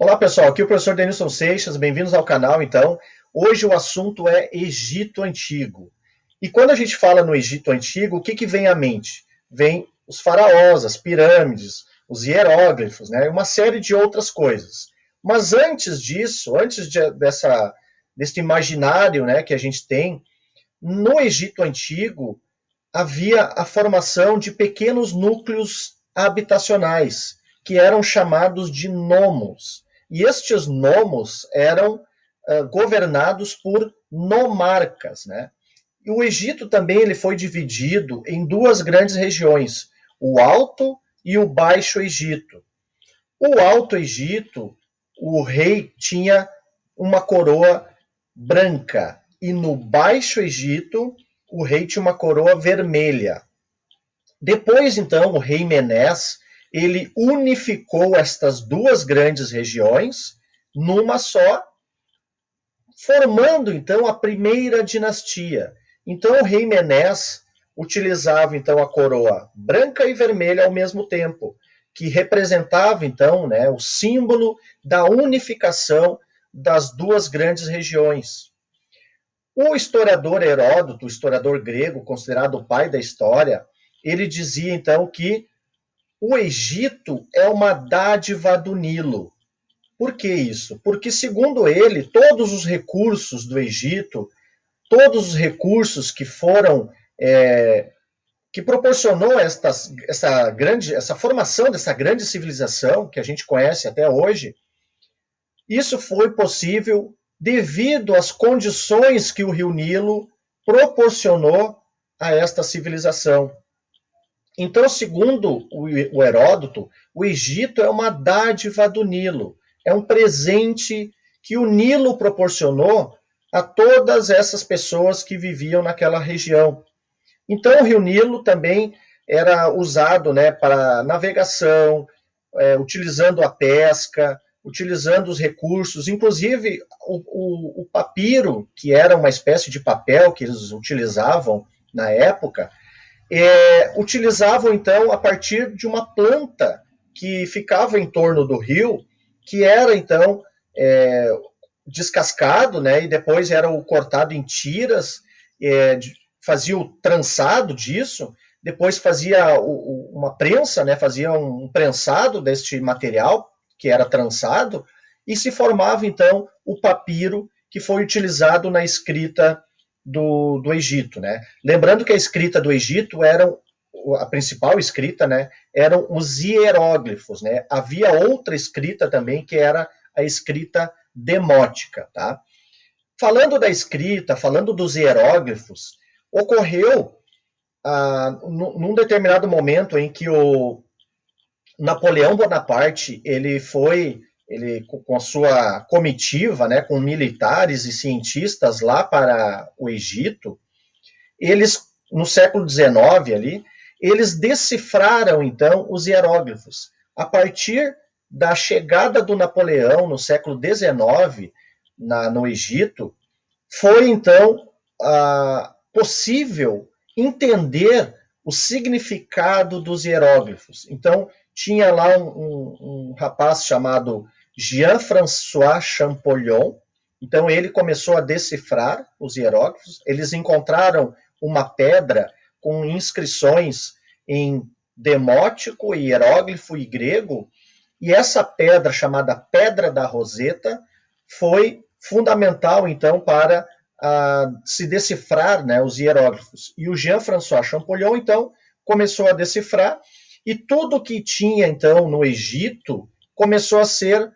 Olá pessoal, aqui é o professor Denilson Seixas, bem-vindos ao canal então. Hoje o assunto é Egito Antigo. E quando a gente fala no Egito Antigo, o que vem à mente? Vem os faraós, as pirâmides, os hieróglifos, né? Uma série de outras coisas. Mas antes disso, desse imaginário, né, que a gente tem, no Egito Antigo havia a formação de pequenos núcleos habitacionais, que eram chamados de nomos. E estes nomos eram governados por nomarcas, né? E o Egito também ele foi dividido em duas grandes regiões, o Alto e o Baixo Egito. O Alto Egito, o rei tinha uma coroa branca, e no Baixo Egito, o rei tinha uma coroa vermelha. Depois, então, o rei Menés, ele unificou estas duas grandes regiões numa só, formando, então, a primeira dinastia. Então, o rei Menés utilizava, então, a coroa branca e vermelha ao mesmo tempo, que representava, então, né, o símbolo da unificação das duas grandes regiões. O historiador Heródoto, o historiador grego, considerado o pai da história, ele dizia então que o Egito é uma dádiva do Nilo. Por que isso? Porque, segundo ele, todos os recursos do Egito, todos os recursos que foram, que proporcionou essa formação dessa grande civilização que a gente conhece até hoje, isso foi possível devido às condições que o Rio Nilo proporcionou a esta civilização. Então, segundo o Heródoto, o Egito é uma dádiva do Nilo, é um presente que o Nilo proporcionou a todas essas pessoas que viviam naquela região. Então, o Rio Nilo também era usado, né, para navegação, utilizando a pesca, utilizando os recursos, inclusive o papiro, que era uma espécie de papel que eles utilizavam na época, utilizavam então a partir de uma planta que ficava em torno do rio, que era então descascado, né, e depois era cortado em tiras, fazia o trançado disso, depois fazia uma prensa, né, fazia um prensado deste material, que era trançado, e se formava então o papiro que foi utilizado na escrita do Egito, né? Lembrando que a escrita do Egito a principal escrita, né, eram os hieróglifos, né? Havia outra escrita também que era a escrita demótica, tá? Falando da escrita, falando dos hieróglifos, ocorreu num determinado momento em que o Napoleão Bonaparte ele com a sua comitiva, né, com militares e cientistas lá para o Egito, eles no século XIX ali, eles decifraram então os hieróglifos. A partir da chegada do Napoleão no século XIX no Egito, foi então possível entender o significado dos hieróglifos. Então, tinha lá um rapaz chamado Jean-François Champollion. Então, ele começou a decifrar os hieróglifos. Eles encontraram uma pedra com inscrições em demótico, hieróglifo e grego, e essa pedra, chamada Pedra da Roseta, foi fundamental, então, para se decifrar, né, os hieróglifos. E o Jean-François Champollion, então, começou a decifrar, e tudo que tinha, então, no Egito, começou a ser...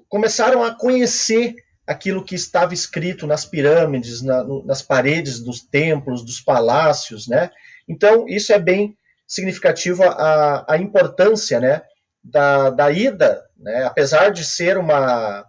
começaram a conhecer aquilo que estava escrito nas pirâmides, nas paredes dos templos, dos palácios, né? Então, isso é bem significativo a importância, né, da ida, né? Apesar de ser uma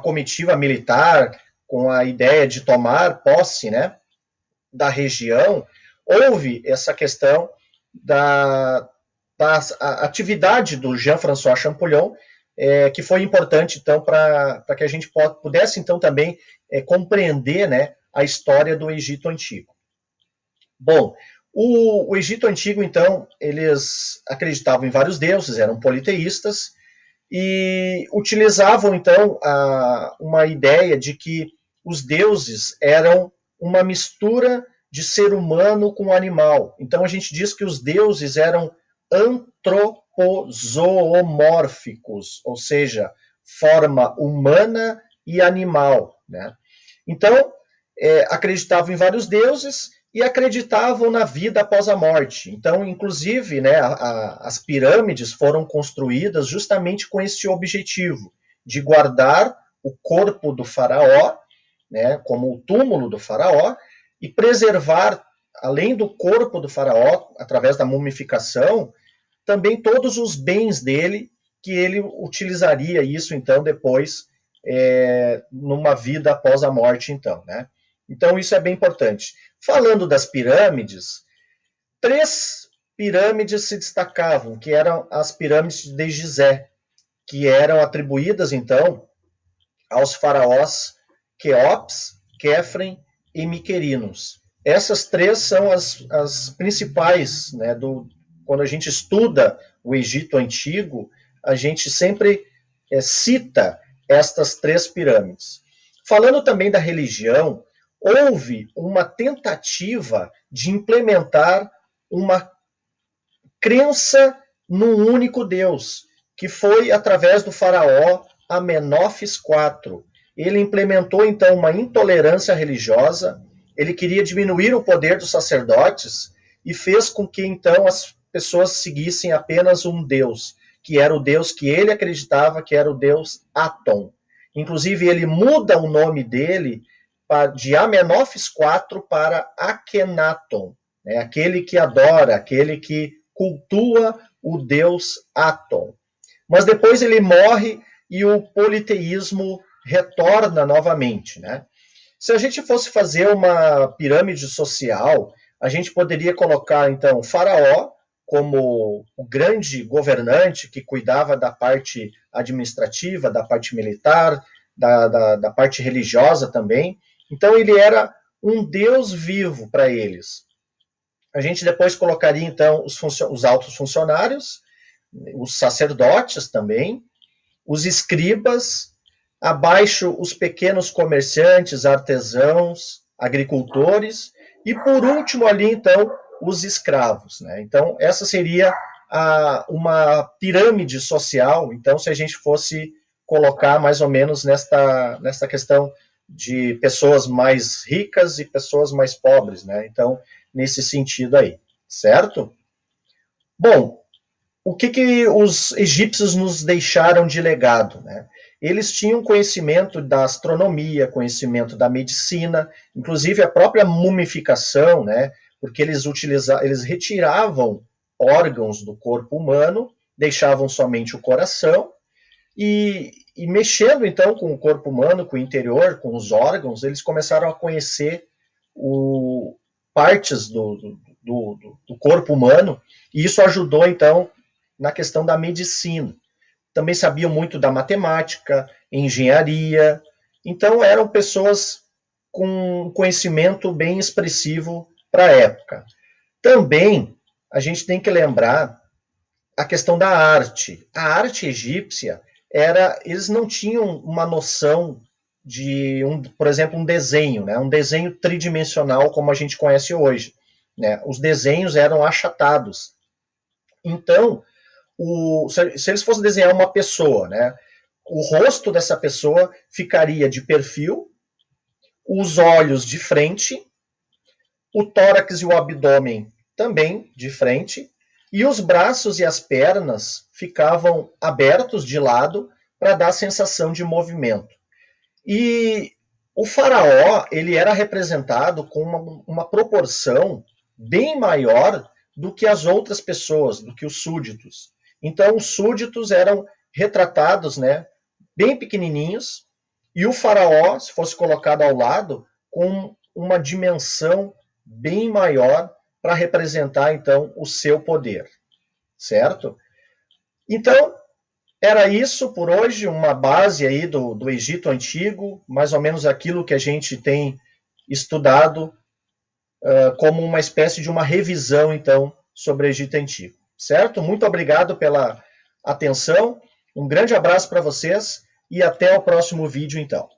comitiva militar com a ideia de tomar posse, né, da região, houve essa questão da atividade do Jean-François Champollion, que foi importante, então, para que a gente pudesse, então, também compreender, né, a história do Egito Antigo. Bom, o Egito Antigo, então, eles acreditavam em vários deuses, eram politeístas, e utilizavam então uma ideia de que os deuses eram uma mistura de ser humano com animal. Então a gente diz que os deuses eram antropozoomórficos, ou seja, forma humana e animal, né? Então, acreditavam em vários deuses e acreditavam na vida após a morte. Então, inclusive, né, as pirâmides foram construídas justamente com esse objetivo, de guardar o corpo do faraó, né, como o túmulo do faraó, e preservar, além do corpo do faraó, através da mumificação, também todos os bens dele, que ele utilizaria isso, então, depois, numa vida após a morte, então, né? Então, isso é bem importante. Falando das pirâmides, 3 pirâmides se destacavam, que eram as pirâmides de Gizé, que eram atribuídas, então, aos faraós Queops, Quefren e Miquerinos. Essas 3 são as principais, né, quando a gente estuda o Egito Antigo, a gente sempre cita estas 3 pirâmides. Falando também da religião, houve uma tentativa de implementar uma crença num único Deus, que foi através do faraó Amenófis IV. Ele implementou, então, uma intolerância religiosa, ele queria diminuir o poder dos sacerdotes e fez com que, então, as pessoas seguissem apenas um Deus, que era o Deus que ele acreditava que era o Deus Aton. Inclusive, ele muda o nome dele de Amenófis IV para Akhenaton, né? Aquele que adora, aquele que cultua o Deus Aton. Mas depois ele morre e o politeísmo retorna novamente, né? Se a gente fosse fazer uma pirâmide social, a gente poderia colocar, então, o faraó como o grande governante que cuidava da parte administrativa, da parte militar, da parte religiosa também. Então, ele era um deus vivo para eles. A gente depois colocaria, então, os altos funcionários, os sacerdotes também, os escribas, abaixo os pequenos comerciantes, artesãos, agricultores, e por último ali, então, os escravos, né? Então, essa seria uma pirâmide social, então, se a gente fosse colocar mais ou menos nesta questão de pessoas mais ricas e pessoas mais pobres, né? Então, nesse sentido aí, certo? Bom, o que os egípcios nos deixaram de legado, né? Eles tinham conhecimento da astronomia, conhecimento da medicina, inclusive a própria mumificação, né? Porque eles retiravam órgãos do corpo humano, deixavam somente o coração, e mexendo então com o corpo humano, com o interior, com os órgãos, eles começaram a conhecer partes do corpo humano, e isso ajudou então na questão da medicina. Também sabiam muito da matemática, engenharia, então eram pessoas com conhecimento bem expressivo para a época. Também a gente tem que lembrar a questão da arte. A arte egípcia eles não tinham uma noção de por exemplo, um desenho, né? Um desenho tridimensional como a gente conhece hoje, né? Os desenhos eram achatados. Então, se eles fossem desenhar uma pessoa, né? O rosto dessa pessoa ficaria de perfil, os olhos de frente, o tórax e o abdômen também de frente, e os braços e as pernas ficavam abertos de lado para dar a sensação de movimento. E o faraó, ele era representado com uma proporção bem maior do que as outras pessoas, do que os súditos. Então, os súditos eram retratados, né, bem pequenininhos, e o faraó, se fosse colocado ao lado, com uma dimensão bem maior para representar, então, o seu poder, certo? Então, era isso por hoje, uma base aí do Egito Antigo, mais ou menos aquilo que a gente tem estudado como uma espécie de uma revisão, então, sobre o Egito Antigo, certo? Muito obrigado pela atenção Um grande abraço para vocês e até o próximo vídeo, então.